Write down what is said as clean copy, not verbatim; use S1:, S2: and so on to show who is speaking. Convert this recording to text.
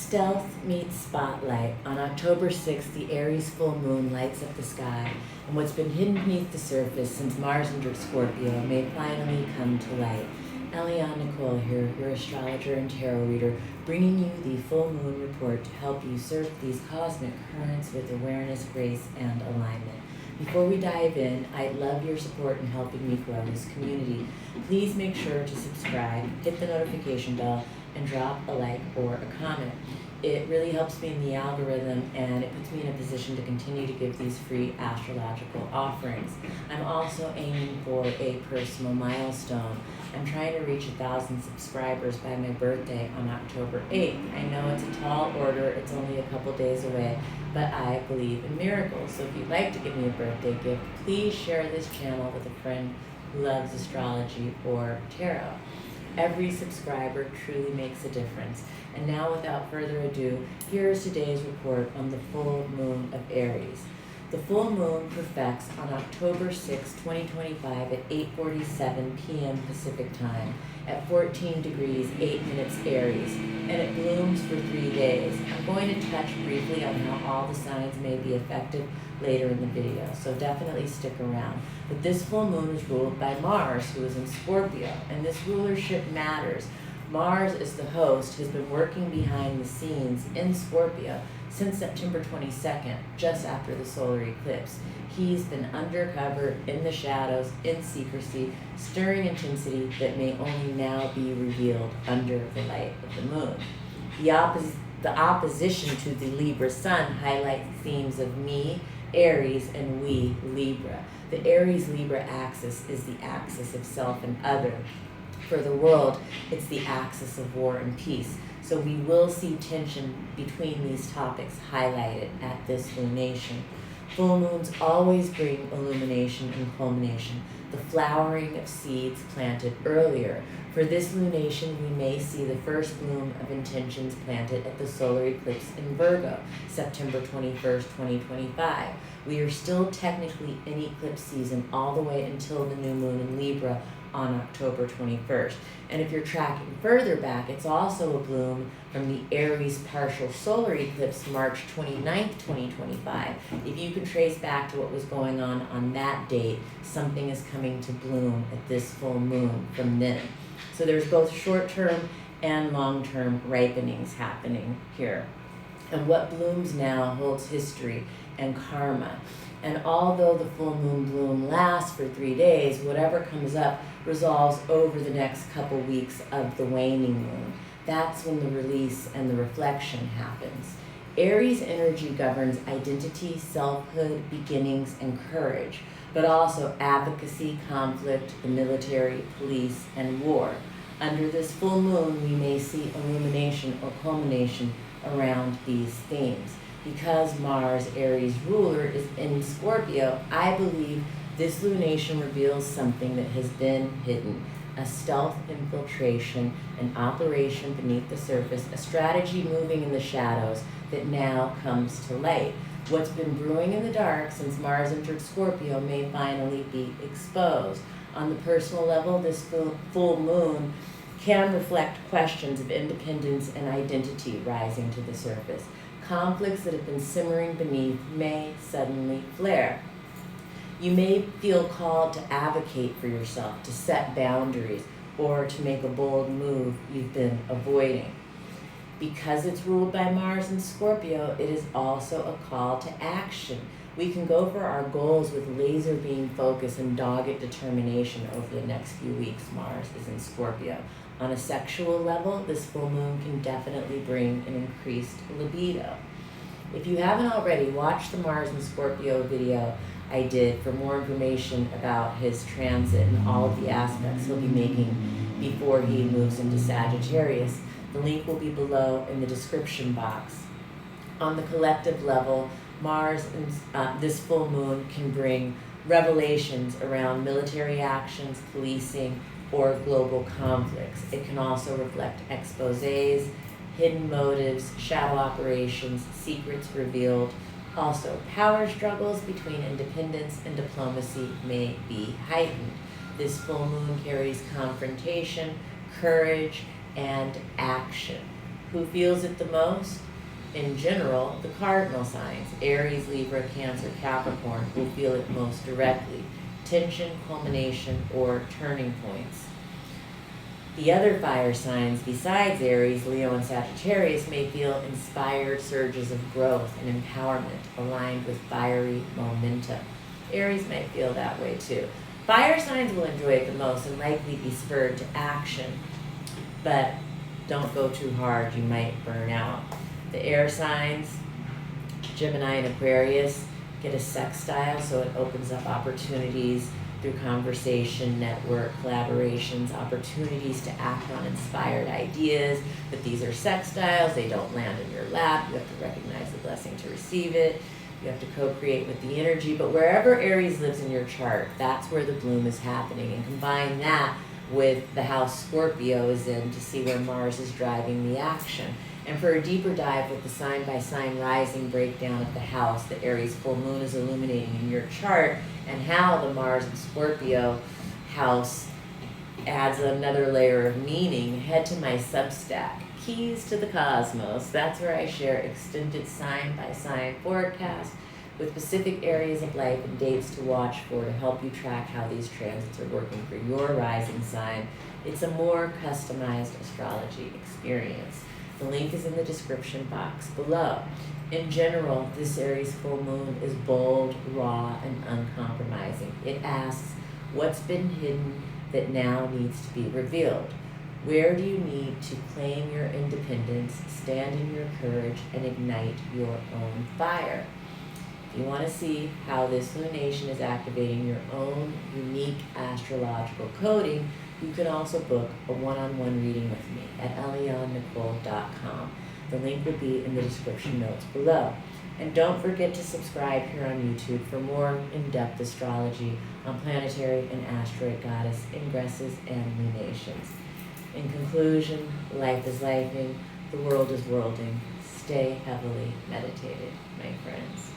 S1: Stealth meets spotlight. On October 6th, the Aries Full Moon lights up the sky, and what's been hidden beneath the surface since Mars entered Scorpio may finally come to light. Eliane Nicole here, your astrologer and tarot reader, bringing you the full moon report to help you surf these cosmic currents with awareness, grace, and alignment. Before we dive in, I'd love your support in helping me grow this community. Please make sure to subscribe, hit the notification bell, and drop a like or a comment. It really helps me in the algorithm, and it puts me in a position to continue to give these free astrological offerings. I'm also aiming for a personal milestone. I'm trying to reach 1,000 subscribers by my birthday on October 8th. I know it's a tall order, it's only a couple days away, but I believe in miracles. So if you'd like to give me a birthday gift, please share this channel with a friend who loves astrology or tarot. Every subscriber truly makes a difference. And now, without further ado, here is today's report on the full moon of Aries. The full moon perfects on October 6, 2025 at 8:47 p.m. Pacific time at 14 degrees 8 minutes Aries, and it blooms for 3 days. I'm going to touch briefly on how all the signs may be affected later in the video, so definitely stick around. But this full moon is ruled by Mars, who is in Scorpio, and this rulership matters. Mars is the host who's been working behind the scenes in Scorpio since September 22nd, just after the solar eclipse. He's been undercover, in the shadows, in secrecy, stirring intensity that may only now be revealed under the light of the moon. The opposition to the Libra sun highlights themes of me, Aries, and we, Libra. The Aries-Libra axis is the axis of self and other. For the world, it's the axis of war and peace. So we will see tension between these topics highlighted at this lunation. Full moons always bring illumination and culmination, the flowering of seeds planted earlier. For this lunation, we may see the first bloom of intentions planted at the solar eclipse in Virgo, September 21st, 2025. We are still technically in eclipse season all the way until the new moon in Libra on October 21st. And if you're tracking further back, it's also a bloom from the Aries partial solar eclipse March 29th, 2025. If you can trace back to what was going on that date, something is coming to bloom at this full moon from then. So there's both short-term and long-term ripenings happening here. And what blooms now holds history and karma. And although the full moon bloom lasts for 3 days, whatever comes up resolves over the next couple weeks of the waning moon. That's when the release and the reflection happens. Aries energy governs identity, selfhood, beginnings, and courage, but also advocacy, conflict, the military, police, and war. Under this full moon, we may see illumination or culmination around these themes. Because Mars, Aries ruler, is in Scorpio, I believe this lunation reveals something that has been hidden, a stealth infiltration, an operation beneath the surface, a strategy moving in the shadows that now comes to light. What's been brewing in the dark since Mars entered Scorpio may finally be exposed. On the personal level, this full moon can reflect questions of independence and identity rising to the surface. Conflicts that have been simmering beneath may suddenly flare. You may feel called to advocate for yourself, to set boundaries, or to make a bold move you've been avoiding. Because it's ruled by Mars and Scorpio, it is also a call to action. We can go for our goals with laser beam focus and dogged determination over the next few weeks. Mars is in Scorpio. On a sexual level, this full moon can definitely bring an increased libido. If you haven't already, watch the Mars and Scorpio video I did for more information about his transit and all of the aspects he'll be making before he moves into Sagittarius. The link will be below in the description box. On the collective level, Mars and this full moon can bring revelations around military actions, policing, or global conflicts. It can also reflect exposés, hidden motives, shadow operations, secrets revealed. Also, power struggles between independence and diplomacy may be heightened. This full moon carries confrontation, courage, and action. Who feels it the most? In general, the cardinal signs, Aries, Libra, Cancer, Capricorn, will feel it most directly. Tension, culmination, or turning points. The other fire signs besides Aries, Leo, and Sagittarius may feel inspired surges of growth and empowerment aligned with fiery momentum. Aries might feel that way too. Fire signs will enjoy it the most and likely be spurred to action, but don't go too hard, you might burn out. The air signs, Gemini and Aquarius, get a sextile, so it opens up opportunities through conversation, network, collaborations, opportunities to act on inspired ideas. But these are sextiles, they don't land in your lap. You have to recognize the blessing to receive it. You have to co-create with the energy. But wherever Aries lives in your chart, that's where the bloom is happening. And combine that with the house Scorpio is in to see where Mars is driving the action. And for a deeper dive with the sign-by-sign rising breakdown of the house, the Aries full moon is illuminating in your chart, and how the Mars and Scorpio house adds another layer of meaning, head to my Substack, Keys to the Cosmos. That's where I share extended sign-by-sign forecasts with specific areas of life and dates to watch for to help you track how these transits are working for your rising sign. It's a more customized astrology experience. The link is in the description box below. In general, this Aries full moon is bold, raw, and uncompromising. It asks, what's been hidden that now needs to be revealed? Where do you need to claim your independence, stand in your courage, and ignite your own fire? If you want to see how this lunation is activating your own unique astrological coding, you can also book a one-on-one reading with me at eliannicole.com. The link will be in the description notes below. And don't forget to subscribe here on YouTube for more in-depth astrology on planetary and asteroid goddess ingresses and lunations. In conclusion, life is lifing, the world is worlding. Stay heavily meditated, my friends.